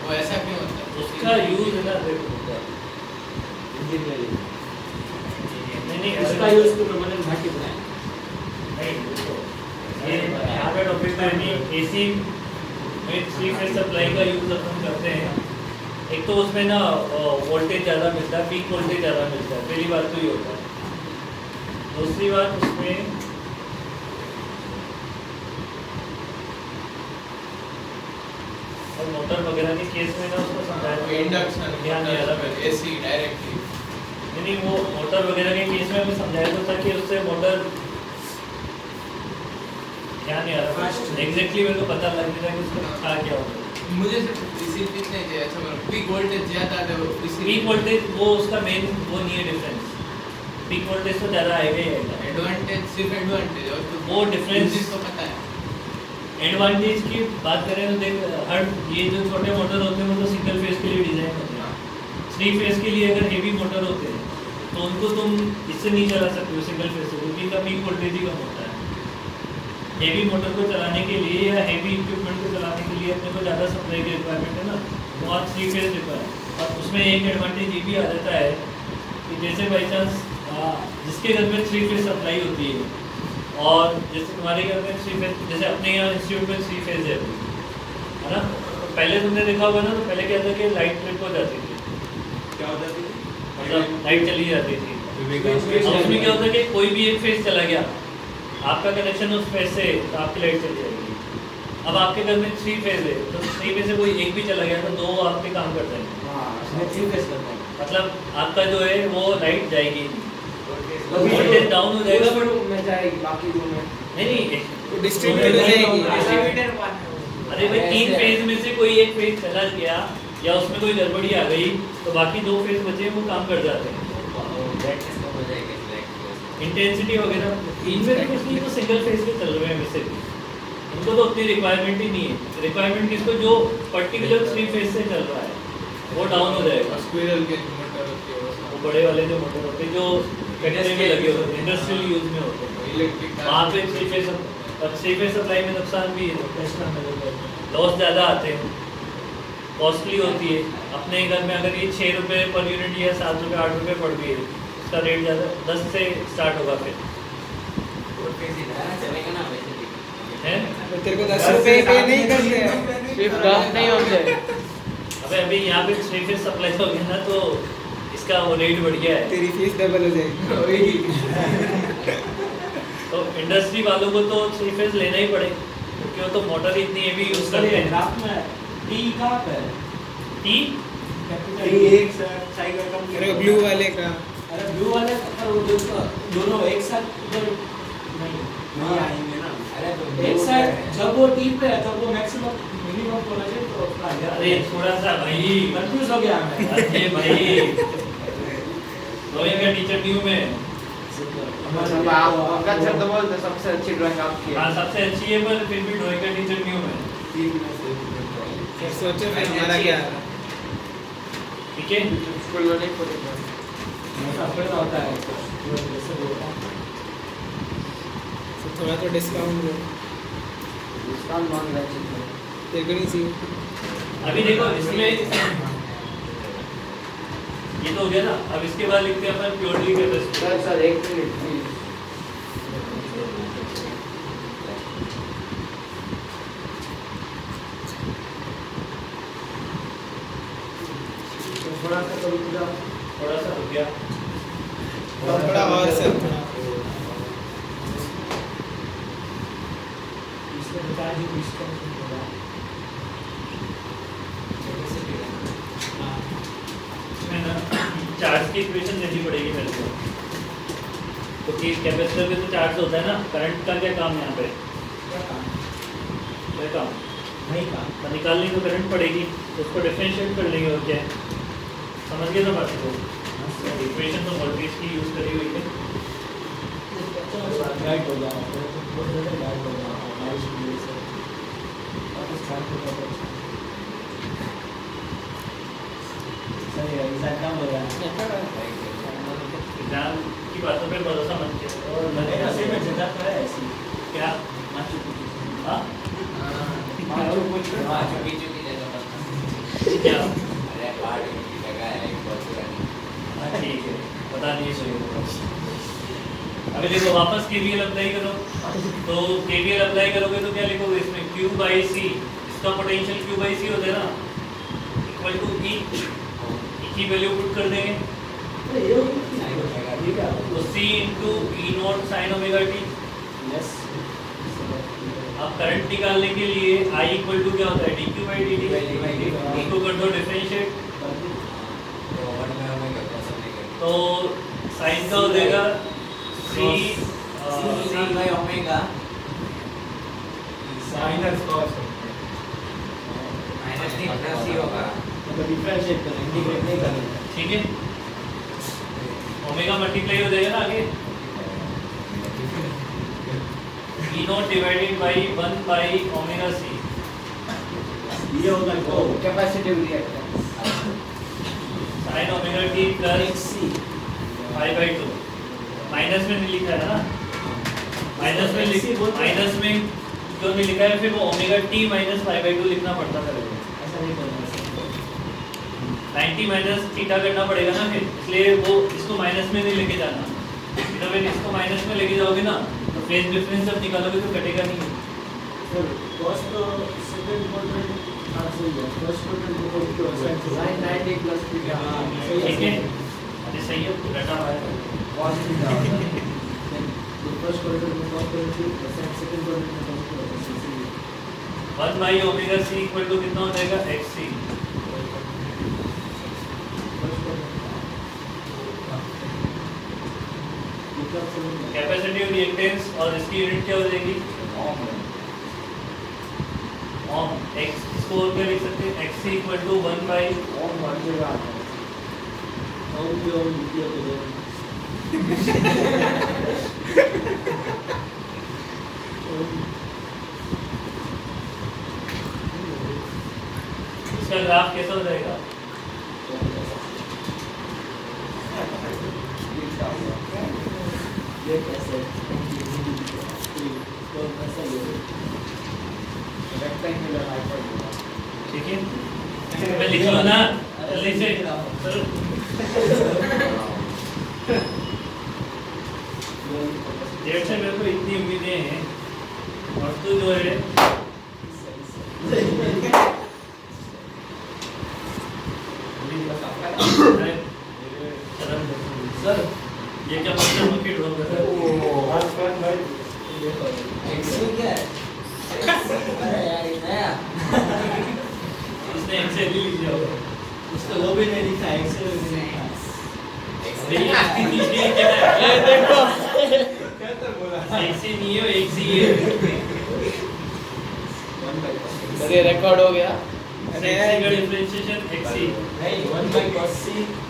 S6: वो ऐसा क्यों होता है?
S2: उसका यूज है ना देखो। नहीं
S1: इसका यूज तो मैंने घाटी बनाया।
S2: नहीं देखो, ये यहाँ पे टॉपिक में नहीं, एसी में 3 फेज सप्लाई का यूज अपन करते हैं। एक तो उसमें ना वोल्टेज ज़्यादा मिलता है, पीक वोल्टेज ज़्यादा मिलता है, पहली बात तो ये होता है। दूसरी बात उसमें और मोटर वगैरह के केस में ना उसको समझाया
S6: इंडक्शन
S2: ध्यान नहीं आ रहा है।
S6: एसी डायरेक्टली
S2: नहीं वो मोटर वगैरह के केस में हमें समझाया तो था कि उससे मोटर क्या नहीं आ रहा एग्जैक्टली मेरे को पता लग नहीं रहा कि उसका था क्या होता है।
S6: मुझे सिर्फ इसी चीज नहीं चाहिए। अच्छा मतलब पीक वोल्टेज ज्यादा है वो इसी
S2: पीक वोल्टेज वो उसका मेन वो नहीं है डिफरेंस। पीक वोल्टेज तो ज़्यादा आएगा ही आएगा।
S6: एडवांटेज सिर्फ एडवांटेज और तो
S2: वो difference-
S6: तो पता है।
S2: एडवांटेज की बात करें तो देख हर ये जो छोटे मोटर होते हैं वो तो सिंगल फेज के लिए डिज़ाइन होते हैं। 3 फेज के लिए अगर हेवी मोटर होते हैं तो उनको तुम इससे नहीं चला सकते हो सिंगल फेज से, क्योंकि इनका पीक वोल्टेज ही कम होता है। हेवी मोटर को चलाने के लिए या हेवी इक्विपमेंट को चलाने के लिए अपने को ज़्यादा सप्लाई की रिक्वायरमेंट है ना, तो वहाँ 3 फेज रिक्वायर। और उसमें एक एडवांटेज ये भी आ जाता है कि जैसे बाई चांस जिसके घर में 3 फेज सप्लाई होती है और जैसे तुम्हारे घर में 3 फेज, जैसे अपने यहाँ इंस्टीट्यूट में 3 फेज है ना, तो पहले तुमने देखा होगा ना, तो पहले क्या था कि लाइट ट्रिप हो जाती थी,
S6: क्या होता है?
S2: मतलब लाइट चली जाती थी। अब उसमें क्या होता है कि कोई भी एक फेज चला गया, आपका कनेक्शन उस फेज से तो आपकी लाइट चली जाएगी। अब आपके घर में 3 फेज है तो 3 में से कोई एक भी चला गया तो 2 आपके काम कर जाएंगे।
S1: हाँ, इसमें 3 फेज करना है।
S2: मतलब आपका जो है वो लाइट जाएगी नहीं, वोल्टेज डाउन हो जाएगा बट
S5: में जाएगी बाकी रूम में।
S2: नहीं
S4: डिस्ट्रीब्यूटर हो जाएगी।
S3: डिस्ट्रीब्यूटर 1 है वो।
S2: अरे भाई तीन
S3: ऐसे-
S2: फेज में से कोई एक फेज चला गया या उसमें कोई गड़बड़ी आ गई तो बाकी दो फेज बचे वो काम कर जाते हैं।
S3: ब्राइटनेस कम हो जाएगी ब्लैक।
S2: इंटेंसिटी वगैरह इनमें तो कुछ नहीं, तो सिंगल फेज के चल रहे हैं वैसे भी, इनको तो उतनी रिक्वायरमेंट ही नहीं है। रिक्वायरमेंट किसको, जो पर्टिकुलर 3 फेज से चल रहा है वो डाउन हो जाएगा।
S6: स्क्विरल के मोटर होती है
S2: वो बड़े वाले जो मोटर होते हैं जो फैक्ट्री में लगे होते हैं, इंडस्ट्रियल यूज में होते हैं,
S6: इलेक्ट्रिक
S2: वहाँ पे 3 फेज सप्लाई में नुकसान भी है, लॉस ज़्यादा आते हैं, कॉस्टली होती है। अपने घर में अगर ये 6 रुपये पर यूनिट या 7 रुपये 8 रुपये पड़ गई है, उसका रेट ज़्यादा 10 से स्टार्ट होगा फिर
S3: चलेगा ना वैसे भी।
S2: है।
S4: तो तेरे को 10 रुपए पे नहीं करते हैं।
S5: सिर्फ 10 नहीं होते।
S2: अबे अभी यहाँ पे 3 फेज सप्लाई हो गया ना तो इसका वो रेट बढ़ गया है।
S4: तेरी फीस डबल हो जाएगी।
S2: तो इंडस्ट्री वालों को तो 3 फेज लेना ही पड़े क्योंकि वो तो मोटर इतनी हेवी यूज़ करते हैं।
S1: ग्राफ में टी कहाँ पे है?
S2: टी
S1: टी एक साइड का कम
S4: अरे ब्लू वाले का
S1: अरे ब्लू वाले पर वो दोनों एक साथ उधर नहीं आएंगे ना।
S3: अरे तो
S1: एक साथ जब वो टी पे है तब वो मैक्सिमम मिनिमम होना चाहिए तो अपना
S2: अरे थोड़ा सा भाई
S1: कंफ्यूज हो गया मैं।
S2: अरे भाई ड्राइंग का टीचर न्यू में
S5: आपका शब्द बोलते सबसे अच्छी ड्राइंग आपकी
S2: हाँ
S5: है।
S2: सबसे अच्छी है पर फिर भी ड्राइंग का टीचर न्यू में।
S4: फिर सोचो फिर हमारा क्या है।
S2: ठीक है
S5: स्कूल वाले को देखो।
S1: ऐसा फायदा होता है जैसे वो
S4: तो थोड़ा तो डिस्काउंट दो।
S5: Discount non veg.
S4: तेरे को नहीं चाहिए।
S2: अभी देखो इसमें ये तो हो गया ना। अब इसके बाद लिखते हैं अपन प्योरली कैपेसिटी।
S5: सर सर एक मिनट प्लीज।
S1: थोड़ा सा कभी पूरा
S2: थोड़ा सा हो गया।
S4: थोड़ा और सर थोड़ा।
S1: इसके बता दी इसका होगा
S2: इसमें ना चार्ज की इक्वेशन देनी पड़ेगी मेरे को क्योंकि कैपेसिटर में तो चार्ज होता है ना। करंट का क्या काम है यहाँ पे?
S1: क्या काम
S2: क्या काम?
S1: नहीं काम
S2: तो निकालने को करंट पड़ेगी तो उसको डिफरेंशिएट कर लेंगे और क्या है। समझ गए ना बात को? इक्वेशन तो वोल्टेज की यूज़ करी हुई है।
S1: गाइड होगा बहुत ज़्यादा गाइड होगा हमारी स्कूल से वापस स्टार्ट होगा। सही है ऐसा काम हो रहा है
S2: एग्जाम की बातों पे भरोसा मत किया।
S1: और लगेगा सही में जगह तो है ऐसी
S2: क्या?
S1: माचू पिचू
S2: हाँ
S1: माचू पिचू
S3: हाँ चुकी चुकी जगह पर।
S2: क्या?
S3: अरे पहाड़ की जगह है एक बहुत पुरानी।
S2: हाँ, ठीक है पता नहीं सही। अभी देखो वापस केवीएल अप्लाई करो तो केवीएल अप्लाई करोगे तो क्या लिखोगे इसमें Q बाई सी। इसका पोटेंशियल Q बाई सी होता है ना इक्वल टू E की वैल्यू पुट कर देंगे तो C into E not sign omega T.
S1: Yes
S2: अब करंट निकालने के लिए I इक्वल टू क्या होता है dq बाई dt। इसको कर दो डिफरेंशिएट
S3: तो वन में हमें करता समझ गए।
S2: तो साइन का हो जाएगा C
S3: C by omega
S1: minus cos
S3: minus नहीं प्लस ही होगा।
S1: मतलब डिफरेंशिएट करना इंटीग्रेट नहीं करना।
S2: ठीक है ओमेगा मल्टीप्लाई हो जाएगा ना आगे E naught divided by 1 by omega C.
S1: ये होगा तो
S5: capacitive reactance.
S2: Sine omega t plus
S1: C
S2: pi by 2 minus में नहीं लिखा है ना। माइनस में क्यों नहीं लिखा है? फिर वो omega T minus pi by 2 लिखना पड़ता है।
S1: ऐसा नहीं करना
S2: 90 माइनस थीटा करना पड़ेगा ना फिर, इसलिए वो इसको माइनस में नहीं लेके जाना। तो फिर इसको माइनस में लेके जाओगे ना तो फेज डिफरेंस जब निकालोगे तो कटेगा नहीं।
S1: सर कॉस तो सेकंड क्वाड्रेंट हां सही है फर्स्ट क्वाड्रेंट को
S5: sin 90 plus theta।
S1: हां
S2: ठीक है अरे सही है रटा हुआ है।
S5: cos theta।
S1: तो फर्स्ट क्वाड्रेंट में कॉस करेंगे सेकंड क्वाड्रेंट में कॉस करेंगे
S2: 1 by omega C equal to कितना हो जाएगा xc।
S1: मतलब
S2: कैपेसिटिव रिएक्टेंस और इसकी यूनिट क्या हो जाएगी? x इसको और क्या लिख सकते हैं x इक्वल टू 1 बाई
S5: ओम बढ़ जाएगा ओम की ओम द्वितीय को दो
S2: इसका ग्राफ कैसा हो जाएगा
S5: ये कैसे तो ऐसा ही रेक्टेंगुलर हाइपरबोला
S2: ठीक है मैं लिख लो ना जल्दी से चलो देर से मेरे को इतनी उम्मीदें हैं और तू जो है
S5: सर
S2: ये क्या मतलब है कि ड्रॉ कर रहा है
S5: आसमान भाई
S3: एक्सेल क्या है अरे यार ये नया
S2: इसने एक्सेल ही लिख दिया होगा
S1: उसका वो भी नहीं लिखा एक्सेल भी नहीं लिखा
S2: ये क्या है
S5: ये देखो
S2: एक्सी नहीं है एक्सी है
S5: अरे रिकॉर्ड हो गया
S4: अरे
S2: एक्सी का डिफरेंशिएशन एक्सी
S1: नहीं 1 by cos c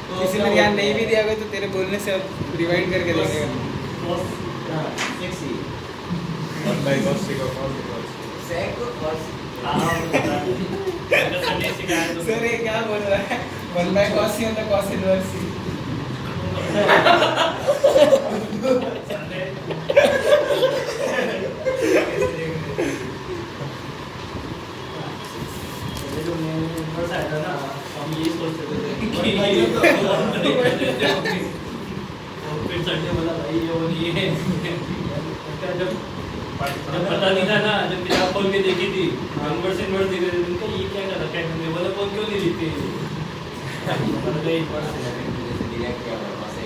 S1: तो
S4: किसी ने ध्यान नहीं भी दिया होगा तो तेरे बोलने से अब रिवाइंड करके देखेगा
S1: हां 6c
S6: 1 by cos c का cos equals
S3: sec cos
S2: हां मैंने संडे सिखाया तो
S4: सर ये क्या बोल रहा है 1 by cos c मतलब cos inverse c
S2: संडे ये जो मैंने इन्वर्स आया था ना हम ये सोचते थे कि फिर संडे बोला भाई ये वो नहीं है जब पता नहीं था ना जब किताब खोल के देखी थी इन्वर्स इन्वर्स दिख रहे थे उनका ये क्या कर रखा है हमने बोला कौन क्यों नहीं लिखते मतलब इन्वर्स है
S3: direct क्या होगा cos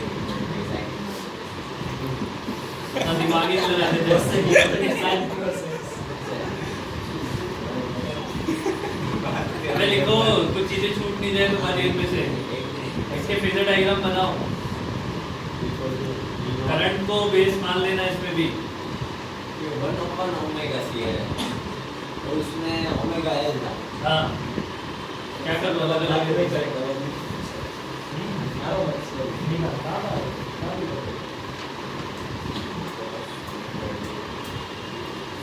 S2: हाँ दिमागी चलाते थे अरे लिखो कुछ चीजें छूट नहीं जाए तुम्हारी इनमें से इसके फेजर डायग्राम बनाओ करंट को बेस मान लेना इसमें भी
S3: ये 1 upon omega c है तो उसमें omega l था
S2: हाँ क्या कर लो अलग अलग
S1: नहीं करेगा मारो मत नहीं ना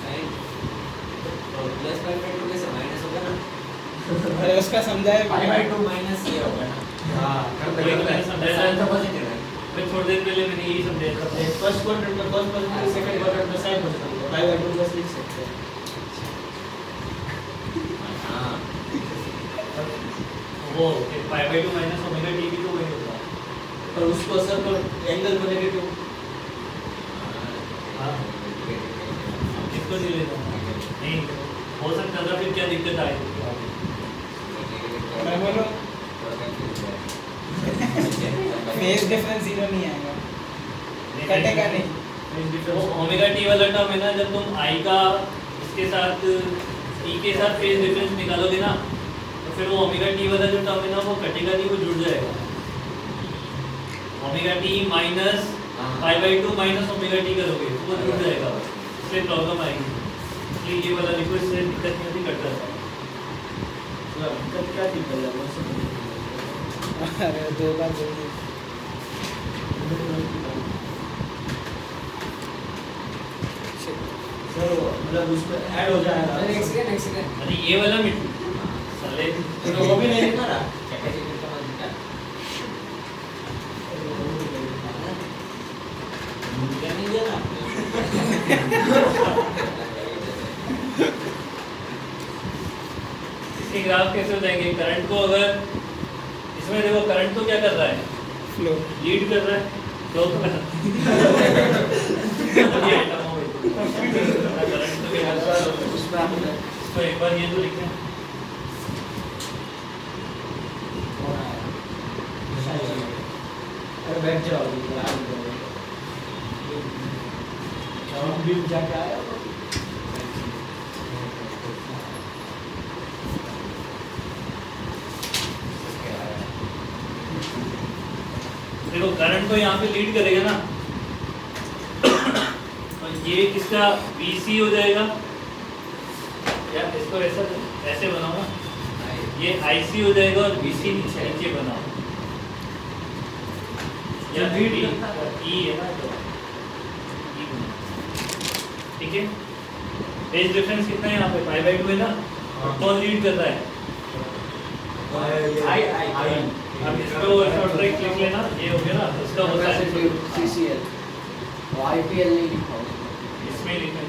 S3: sin और प्लस बाय 2 कैसे माइनस होगा ना
S4: अरे उसका समझाए
S3: pi by 2 माइनस ये होगा ना
S1: हां
S2: वही तो मैंने समझाया
S3: sin
S2: था।
S3: तो पॉजिटिव है
S2: मैं थोड़ी देर पहले मैंने यही समझाया था
S1: फर्स्ट क्वाड्रेंट में फर्स्ट क्वाड्रेंट सेकंड क्वाड्रेंट में साइन हो सकता है 5 by 2 बस लिख सकते हैं
S3: हां
S2: वो pi by 2 minus omega T भी तो वही होगा
S1: पर उसको सर को एंगल को नेगेटिव
S2: हाँ किसको नहीं लेना नहीं हो सकता था फिर क्या दिक्कत आएगी
S4: मैं बोलूं फेज डिफरेंस जीरो नहीं आएगा कटेगा नहीं
S2: वो ओमेगा टी वाला टर्म है ना जब तुम आई का इसके साथ ई के साथ फेज डिफरेंस निकालोगे ना तो फिर वो ओमेगा टी वाला जो टर्म है ना वो कटेगा नहीं वो जुड़ जाएगा omega T minus pi by 2 minus omega T करोगे तो वो जुड़ जाएगा इससे प्रॉब्लम आएगी इसलिए ये वाला लिखो इससे दिक्कत नहीं होती कट जाता है
S1: दिक्कत क्या थी पहले
S4: अरे दो बार बोलिए
S1: सर मतलब उसमें ऐड हो जाएगा
S3: अरे एक सेकंड
S2: अरे ये वाला मिट साले
S1: तो वो भी नहीं लिखा ना
S3: कैपेसिटर का मतलब
S1: क्या नहीं दिया ना
S2: इसके ग्राफ कैसे हो जाएंगे करंट को अगर इसमें देखो करंट तो क्या कर रहा है
S4: फ्लो
S2: लीड कर रहा है फ्लो तो कर करंट तो क्या कर रहा है
S1: उसमें आपने
S2: तो एक बार ये तो लिखें
S1: अरे बैठ जाओ हम भी जाके आया
S2: देखो करंट तो यहाँ पे लीड करेगा ना और ये किसका BC हो जाएगा या इसको ऐसे बनाओ ना, ये IC हो जाएगा और BC नीचे बनाओ, या E है ना तो E बनाओ, ठीक है। फेज डिफरेंस कितना है यहाँ पे, π/2 है ना, कौन लीड कर रहा है?
S1: आई
S2: अब इसको शॉर्ट ट्रैक लिख लेना, ये हो गया ना, इसका होता है
S5: CCL तो IPL नहीं लिखा
S2: इसमें लिखना है।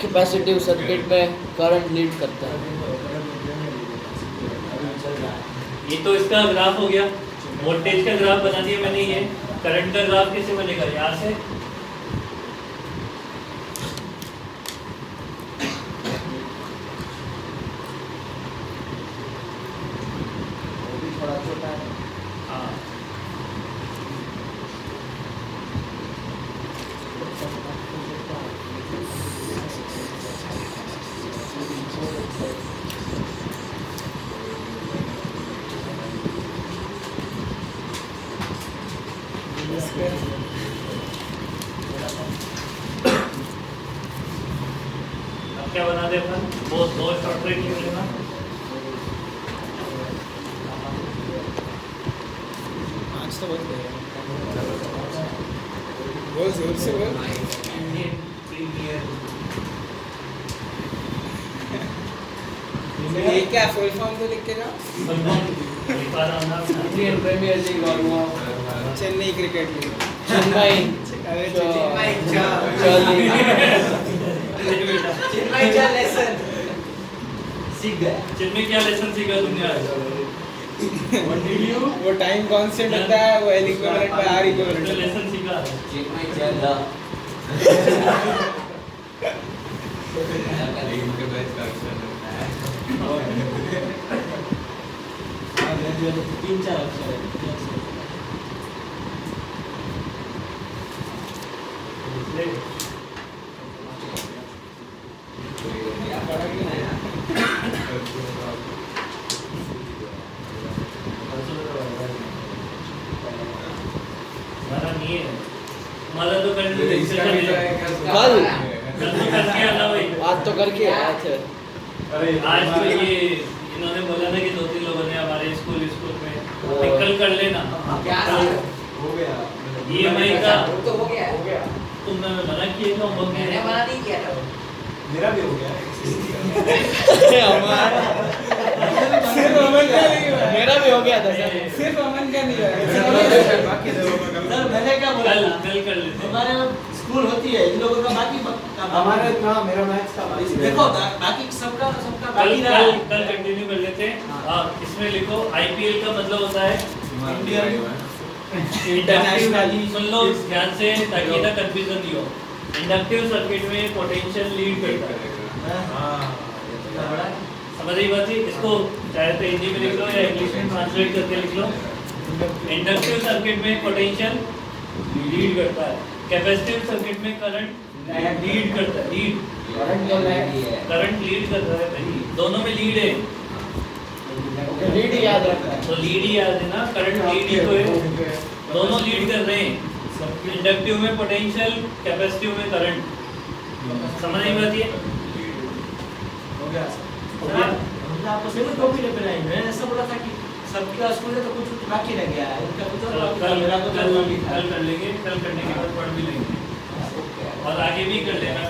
S5: कैपेसिटिव सर्किट में करंट लीड करता है।
S2: ये तो इसका ग्राफ हो गया, वोल्टेज का ग्राफ बना दिया मैंने। ये करंट का ग्राफ कैसे बनेगा, यहाँ से
S5: वो भी थोड़ा छोटा है।
S2: हाँ, अब क्या बना दे अपन, वो दो शॉर्ट ट्रैक लिख लेना।
S4: आज तो बहुत गया बोल जोर से बोल।
S2: इंडियन प्रीमियर
S4: ये क्या फुल फॉर्म तो लिख के जाओ।
S2: लिखा रहा हूँ ना।
S5: इंडियन प्रीमियर लीग और वो
S4: चेन्नई क्रिकेट लीग।
S5: चेन्नई
S4: अरे
S3: चिन्मय
S2: चिन्मय
S3: क्या लेसन सीख गया।
S2: चिन्मय क्या लेसन सीखा तुमने आज?
S4: वो टाइम कांस्टेंट होता है, वो L equivalent by R equivalent.
S2: तो लेसन सीखा।
S3: चिन्मय चल
S6: इनके बैच का अक्षर
S1: तीन चार अक्षर है।
S2: हमारा नहीं है, हमारा तो कल
S5: कल
S2: तो करके आना भाई।
S5: आज तो करके आया थे।
S2: आज तो ये इन्होंने बोला ना कि 2-3 लोगों ने हमारे स्कूल में, तो कल कर लेना।
S3: क्या
S1: हो गया
S2: EMI का
S3: वो तो हो गया।
S2: तुमने मना किया था होमवर्क में।
S3: मैंने मना नहीं किया था।
S1: मेरा भी हो गया
S4: सिर्फ अमन का नहीं हुआ है।
S5: मेरा भी हो गया था सर।
S4: सिर्फ अमन का नहीं हुआ है।
S1: सर मैंने क्या बोला
S2: कल
S1: था?
S2: कल कर लेते हैं।
S1: हमारे स्कूल होती है, इन लोगों का बाकी हमारे ना मेरा मैथ्स का देखो बाकी सबका
S2: कल
S1: बाकी रहा
S2: कल कल कंटिन्यू कर लेते हैं। हाँ, इसमें लिखो IPL का मतलब होता है इंडक्टिव। सुन लो ध्यान से ताकि इतना कंफ्यूजन नहीं हो। इंडक्टिव सर्किट में पोटेंशियल लीड करता है। समझ रही बात है? इसको चाहे तो हिंदी में लिख लो या इंग्लिश में ट्रांसलेट करके लिख लो। इंडक्टिव सर्किट में पोटेंशियल लीड करता है, कैपेसिटिव सर्किट में करंट लीड करता है। लीड करंट लीड कर रहा है भाई, दोनों में लीड है
S5: लीड ही याद रखना है।
S2: तो लीड ही याद है ना, करंट लीड ही तो है, दोनों लीड कर रहे हैं। इंडक्टिव में पोटेंशियल, कैपेसिटिव में करंट। समझ नहीं पाती है?
S1: हो गया हमने आपको सिर्फ टॉपिक पे नहीं, मैंने ऐसा बोला था कि सबका स्कूल है तो कुछ बाकी रह गया है, इनका कुछ और बाकी था, मेरा तो
S2: कल कर लेंगे, कल करने के बाद पढ़ भी लेंगे और आगे भी कर लेना।